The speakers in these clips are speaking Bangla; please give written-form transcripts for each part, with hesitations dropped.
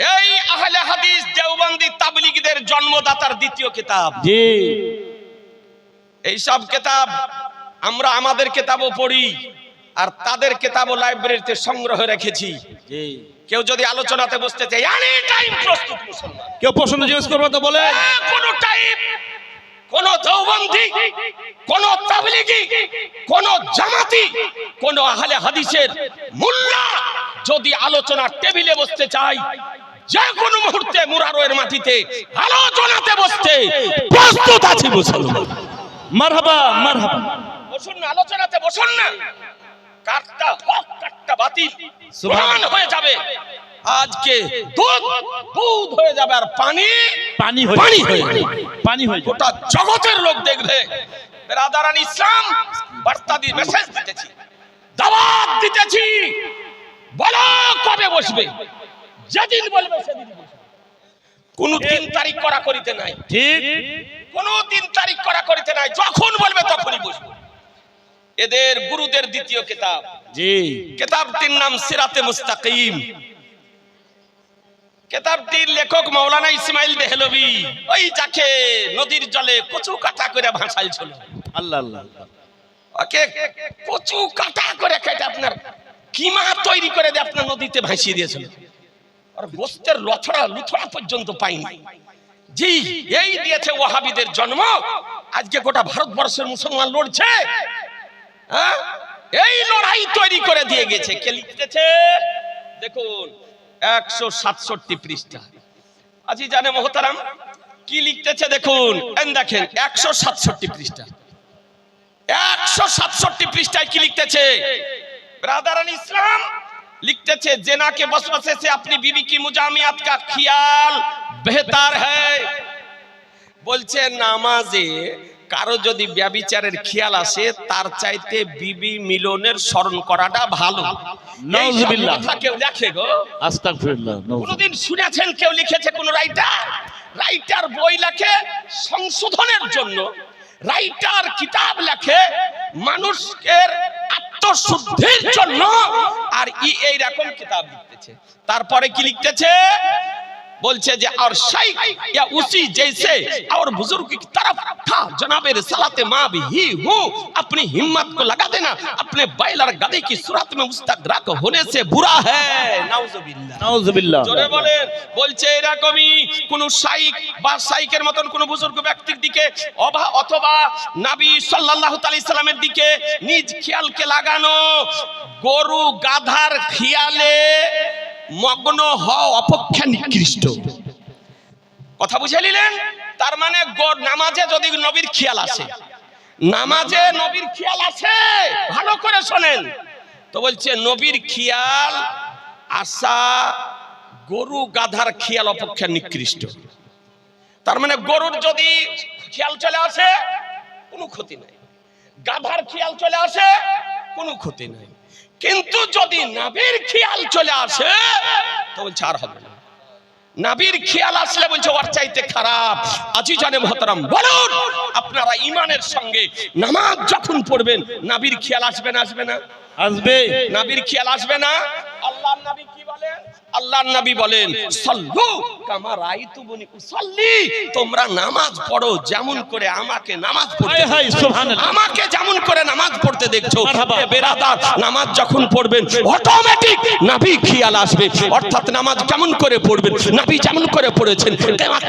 এই আহলে হাদিস দেওবন্দি তাবলীগীদের জন্মদাতার দ্বিতীয় কিতাব। জি, এই সব কিতাব আমরা আমাদের কিতাবও পড়ি আর তাদের কিতাবও লাইব্রেরিতে সংগ্রহ রেখেছি। জি। কেউ যদি আলোচনাতে বসতে চায় এনি টাইম প্রস্তুত মুসলমান। কেউ প্রশ্ন জিজ্ঞেস করবে তো বলে, কোন টাইম, কোন দেওবন্দি, কোন তাবলীগী, কোন জামাতি, কোন আহলে হাদিসের মুল্লা যদি আলোচনার টেবিলে বসতে চায়, যে কোনো মুহূর্তে মুরারোয়ের মাটিতে আলোচনাতে বসতে প্রস্তুত আছি মুসলমান। মারহাবা মারহাবা। বসুন না, আলোচনাতে বসুন না। কাটটা হক কাটটা বাতিল সুবহান হয়ে যাবে। আজকে দুধ দুধ হয়ে যাবে আর পানি পানি হয়ে পানি হয়ে যাবে। পানি হয়ে যাবে। গোটা জগতের লোক দেখবে। বেরাদারান ইসলাম বার্তা দিয়ে মেসেজ দিতেছি, দাওয়াত দিতেছি। বলো কবে বসবে, যেদিন বলবে সেদিন বসবে। কোন দিন তারিখ করা করিতে নাই, ঠিক। কোন দিন তারিখ করা করিতে নাই, যখন বলবে তখনই বসবে। এদের গুরুদের দ্বিতীয় কিতাব। জি। কিতাবটির নাম সিরাতে মুস্তাকিম। কিতাবটির লেখক মাওলানা ইসমাইল দেহলভী, ওই যাকে নদীর জলে কচু কাটা করে ভাসাইছিল। আল্লাহ আল্লাহ। ওকে কচু কাটা করে কেটে আপনার কিমা তৈরি করে দিয়ে আপনার নদীতে ভাসিয়ে দিয়েছিল। আর গোস্তের লথড়া লুথড়া পর্যন্ত পাইনি। জি, এই দিয়েছে ওয়াহাবিদের জন্ম। আজকে গোটা ভারতবর্ষের মুসলমান লড়ছে। হ্যাঁ, এই লড়াই তৈরি করে দিয়ে গেছে। কে লিখতেছে দেখুন, 167 পৃষ্ঠা। আজি জানে মোহতারাম কি লিখতেছে দেখুন, দেখেন 167 পৃষ্ঠা। 167 পৃষ্ঠায় কি লিখতেছে? ब्रदरान इस्लाम लिखते जना के वसवसे से अपनी बीवी की मुजामियात का ख्याल बेहतर है। बोलছে নামাজে কারো যদি ব্যভিচারের খেয়াল আসে তার চাইতে বিবি মিলনের স্মরণ করাটা ভালো। নাউজুবিল্লাহ। কেউ লেখে গো, আস্তাগফিরুল্লাহ। কোনদিন শুনেছেন কেউ লিখেছে কোন রাইটার বই লেখে সংশোধনের জন্য, রাইটার কিতাব লেখে মানুষের আত্মশুদ্ধির জন্য, আর এই রকম কিতাব লিখতেছে। তারপরে কি লিখতেছে बोलছে যে और शाइक या उसी जैसे और बुजुर्ग की तरफ था जनाब रिसालत मां भी ही हूं। अपनी हिम्मत को लगा देना अपने बैल और गधे की सूरत में मुस्तगरक होने से बुरा है। नाउजुबिल्लाह नाउजुबिल्लाह। জোরে বলেন। বলছে এরকমই কোন শাইক বা শাইকের মতন কোন বুজুর্গ ব্যক্তির দিকে অথবা নবী সাল্লাল্লাহু আলাইহি সাল্লামের দিকে নিজ খেয়ালকে লাগানো, গরু গাধার খেয়ালে মগ্ন হওয়া অপেক্ষা নিকৃষ্ট। কথা বুঝে নিলেন? তার মানে নামাজে যদি নবীর খেয়াল আসে, নামাজে নবীর খেয়াল আসে, ভালো করে শোনেন তো, বলছে নবীর খেয়াল আসা গরু গাধার খেয়াল অপেক্ষা নিকৃষ্ট। তার মানে গরুর যদি খেয়াল চলে আসে কোনো ক্ষতি নাই, গাধার খেয়াল চলে আসে কোনো ক্ষতি নাই, কিন্তু যদি নবীর খেয়াল চলে আসে তো বলছে আর হবে না। নবীর খেয়াল আসলে বলছে ওর চাইতে খারাপ। আজিজানে মুহতারাম বলুন, আপনারা ঈমানের সঙ্গে নামাজ যখন পড়বেন নবীর খেয়াল আসবে না? আসবে না? আসবে। নবীর খেয়াল আসবে না? আল্লাহর নবী কি বলেন? আল্লাহর নবী বলেন সাল্লু কামা রাআইতুমুনি উসাল্লি, তোমরা নামাজ পড়ো যেমন করে আমাকে নামাজ পড়তে দেখছো। সুবহানাল্লাহ। আমাকে যেমন করে নামাজ পড়তে দেখছো। এ বেরাদার, নামাজ যখন পড়বেন অটোমেটিক নবী খেয়াল আসবে। অর্থাৎ নামাজ কেমন করে পড়বেন, নবী যেমন করে পড়েছেন,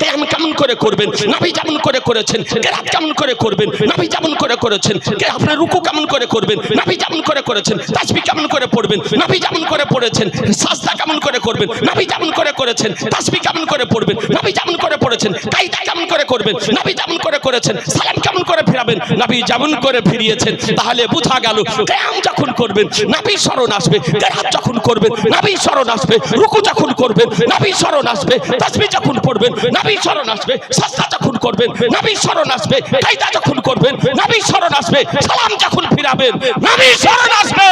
কিয়াম কেমন করে করবেন, নবী যেমন করে করেছেন, কিরাত কেমন করে করবেন, নবী যেমন করে করেছেন, আপনি রুকু কেমন করে করবেন, নবী যেমন করে করেছেন, তাসবিহ কেমন করে পড়বেন, নবী যেমন করে পড়েছেন, সাজদা কেমন করে করবেন, নবী যেমন করে করেছেন, তাসবিহ কেমন করে পড়বেন, নবী যেমন করে পড়েছেন, কায়দা কেমন করে করবেন, নবী যেমন করে করেছেন, সালাম কেমন করে ফিরাবেন, নবী যেমন করে ফিরিয়েছেন। তাহলে বোঝা গেল কিয়াম যখন করবেন নবী স্মরণ আসবে, কিরাত যখন করবেন নবী স্মরণ আসবে, রুকু যখন করবেন নবী স্মরণ আসবে, তাসবিহ যখন পড়বেন নবী স্মরণ আসবে, সাজদা যখন করবেন নবী স্মরণ আসবে, কায়দা যখন করবেন নবী স্মরণ আসবে, সালাম যখন ফিরাবেন নবী স্মরণ আসবে।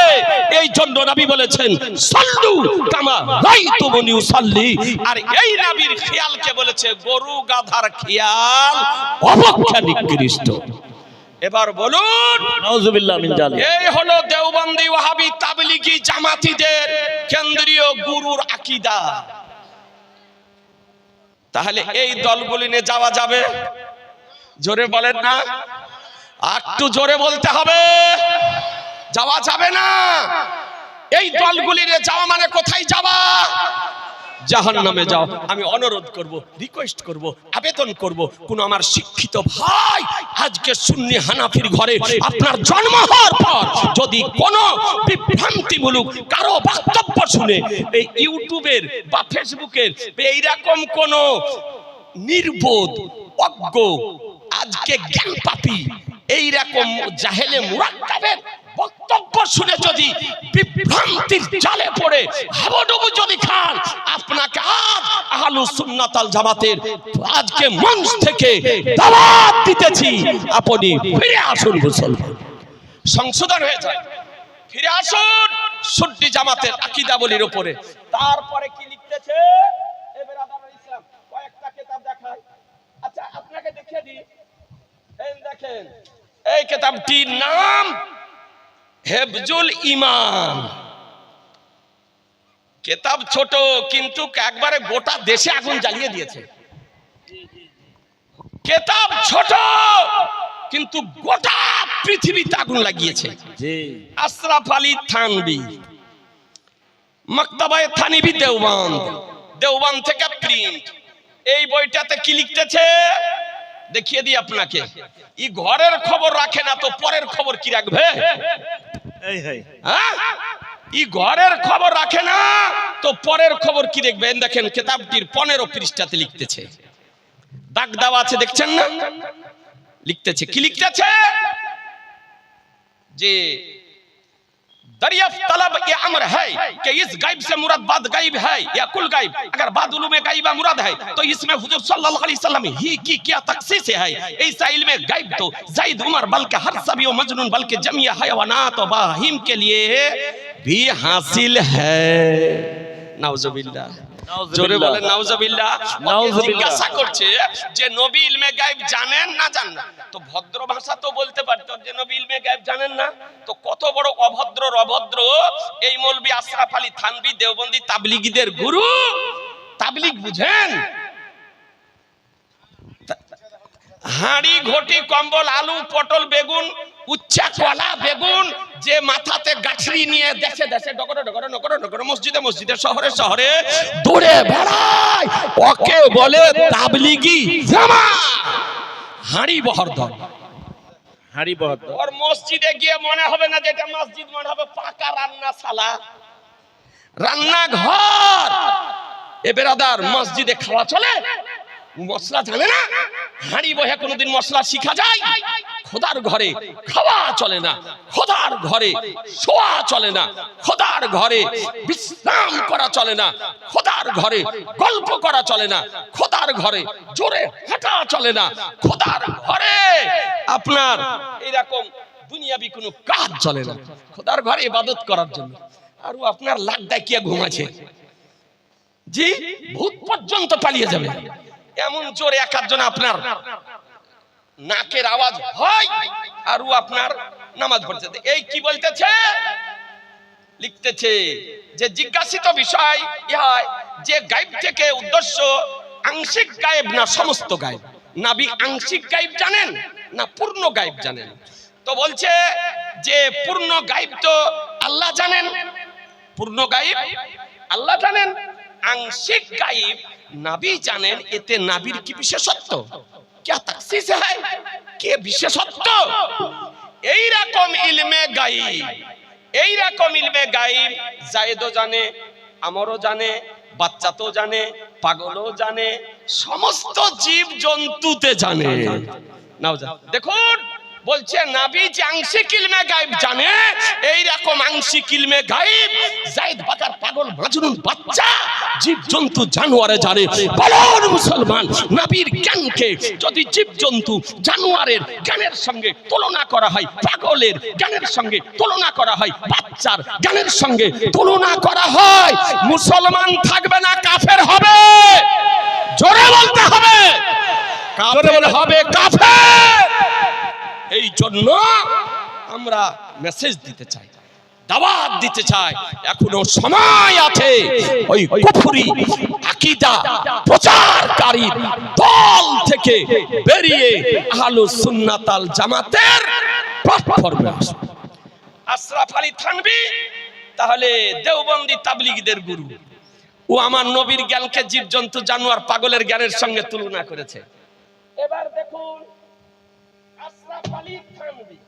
এই জন্য নবী বলেছেন সাল্লু কামা রাআইতুমুনি উসাল্লি। আর এই নবীর খেয়ালকে বলেছে গরু গাধার খেয়াল অপেক্ষা নিকৃষ্ট। এবার বলুন নাউজুবিল্লাহ মিন জালিক। এই হলো দেওবন্দি ওয়াহাবি তাবলীগী জামাতিদের কেন্দ্রীয় গুরুর আকীদা। তাহলে এই দলগুলি নিয়ে যাওয়া যাবে? জোরে বলেন না, একটু জোরে বলতে হবে। যাওয়া যাবে না। এই দলগুলি নিয়ে যাওয়া মানে কোথায় যাওয়া? জাহান্নামে যাও। আমি অনুরোধ করব, রিকোয়েস্ট করব, আবেদন করব, কোন আমার শিক্ষিত ভাই আজকে সুন্নি হানাফির ঘরে আপনার জন্ম হওয়ার পর যদি কোনো বিভ্রান্তিমূলক কারো বক্তব্য শুনে এই ইউটিউবের বা ফেসবুকের এইরকম কোন নির্বোধ অজ্ঞ আজকে জ্ঞান পাপী এইরকম জাহেলে মুরাক্কাবের বক্তব্য শুনে যদি বিভ্রান্তির জালে পড়ে হাবুডুবু যদি খান, আপনাকে আজ আহলুস সুন্নাত ওয়াল জামাতের আজকে মঞ্চ থেকে দাওয়াত দিতেছি, আপনি ফিরে আসুন মুসলমান, সংশোধন হয়ে যায়, ফিরে আসুন সুন্নি জামাতের আকীদাবলীর উপরে। তারপরে কি লিখতেছে এ বেরাদার ইসলাম, কয়েকটা কিতাব দেখায়। আচ্ছা আপনাকে দেখিয়ে দিই, এই দেখেন এই কিতাবটির নাম হেফজুল ঈমান। কিতাব ছোট কিন্তু একবারে গোটা দেশে আগুন জ্বালিয়ে দিয়েছে। কিতাব ছোট কিন্তু গোটা পৃথিবীতে আগুন লাগিয়েছে। জি। আশরাফ আলী থানভী, মাকতাবায়ে থানভী দেওবন্দ, দেওবন্দ থেকে প্রিন্ট। এই বইটাতে কি লিখতেছে দেখিয়ে দিই আপনাকে। ই ঘরের খবর রাখে না তো পরের খবর কি রাখবে? ই ঘরের খবর রাখে না তো পরের খবর কি দেখবেন? দেখেন কিতাবটির 15 পৃষ্ঠাতে লিখতেছে, দাগ দেওয়া আছে দেখছেন না? লিখতেছে কি লিখতেছে যে दरियाफ्त तलब ये अमर है कि इस गायब से मुराद बाद गायब है या कुल गायब। अगर बाद उलूम गायबा मुराद है तो इसमें हुजूर सल्लल्लाहु अलैहि वसल्लम ही की क्या तखसीस है? ऐसा इल्म गायब तो ज़ैद उमर बल्कि हर सभी व मजनून बल्कि जमीय हयवानात व बाहीम के लिए भी हासिल है। नाउजुबिल्लाह, জোরে বলেন নাউজুবিল্লাহ। জিজ্ঞাসা করছে যে নবী ইলমে গায়ব জানেন না জানেন না? তো ভদ্র ভাষা তো বলতে পারতো যে নবী ইলমে গায়ব জানেন না। তো কত বড় অভদ্র অভদ্র এই মৌলভী আশরাফ আলী থানভী দেওবন্দি তাবলিগীদের গুরু। তাবলিগ বুঝেন? হাঁড়ি ঘটি কম্বল আলু পটল বেগুন উচ্চা কলা বেগুন যে মাথাতে গাছড়ি নিয়ে দেশে দেশে ডগরে ডগরে নগরে নগরে মসজিদে মসজিদে শহরে শহরে দৌড়ে বেড়ায়, ওকে বলে তাবলিগি জামাত। হাঁড়ি বহরদর, হাড়ি বহরদর। ওর মসজিদে গিয়ে মনে হবে না যেটা মসজিদ, মনে হবে পাকা রান্নাশালা, রান্নাঘর। এ বেরাদার মসজিদে খাওয়া চলে? মশলা জানে না? হাঁড়ি বহে কোনোদিন মশলা শিখা যায়? খোদার ঘরে খাওয়া চলে না, খোদার ঘরে শোয়া চলে না, খোদার ঘরে বিশ্রাম করা চলে না, খোদার ঘরে গল্প করা চলে না, খোদার ঘরে জোরে হাঁটা চলে না, খোদার ঘরে আপনার এইরকম দুনিয়াবি কোনো কাজ চলে না। খোদার ঘরে ইবাদত করার জন্য আর ও আপনার লাখ ডাকিয়া ঘুমাচ্ছে, জি ভূত পর্যন্ত পালিয়ে যাবে এমন জোরে এক একজন আপনার নাকের আওয়াজ হয় আর ও আপনার নামাজ পড়ছে। এই কি বলতেছে? লিখতেছে যে জিজ্ঞাসিত বিষয় ইহাই যে গায়েব থেকে উদ্দেশ্য আংশিক গায়েব না সমস্ত গায়েব। নবী আংশিক গায়েব জানেন না পূর্ণ গায়েব জানেন? তো বলছে যে পূর্ণ গায়েব তো আল্লাহ জানেন, পূর্ণ গায়েব আল্লাহ জানেন, আংশিক গায়েব নবী জানেন। এতে নবীর কি বিশেষত্ব? क्या तखसीस है? কে বিশেষত্ব? এই রকম ইলমে গায়েব, এই রকম ইলমে গায়েব জায়েদও জানে, আমরও জানে, বাচ্চা তো জানে, পাগলও জানে, সমস্ত জীব জন্তুতে জানে। নাও যা দেখুন বলছে নবী যে আংশিক ইলমে গায়েব জানে, এই রকম আংশিক ইলমে গায়েব যায়েদ বাকার পাগল মাজনুন বাচ্চা জীব জন্তু জানোয়ারে জানে। বলুন মুসলমান, নবীর জ্ঞানকে যদি জীব জন্তু জানোয়ারের জ্ঞানের সঙ্গে তুলনা করা হয়, পাগলের জ্ঞানের সঙ্গে তুলনা করা হয়, বাচ্চার জ্ঞানের সঙ্গে তুলনা করা হয়, মুসলমান থাকবে না কাফের হবে? জোরে বলতে হবে, কাফের হবে, কাফের। এই জন্য আমরা মেসেজ দিতে চাই, দাওয়াত দিতে চায়, এখনো সময় আছে। ওই কুফরি আকীদা প্রচারকারী দল থেকে বেরিয়ে আহলুস সুন্নাত আল জামাতের প্ল্যাটফর্মে আসুন। আশরাফ আলী থানভী তাহলে দেওবন্দি তাবলিগীদের গুরু। ও আমার নবীর জ্ঞানকে জীবজন্তু জানোয়ার পাগলের জ্ঞানের সঙ্গে তুলনা করেছে। এবার দেখুন আশরাফ আলী থানভী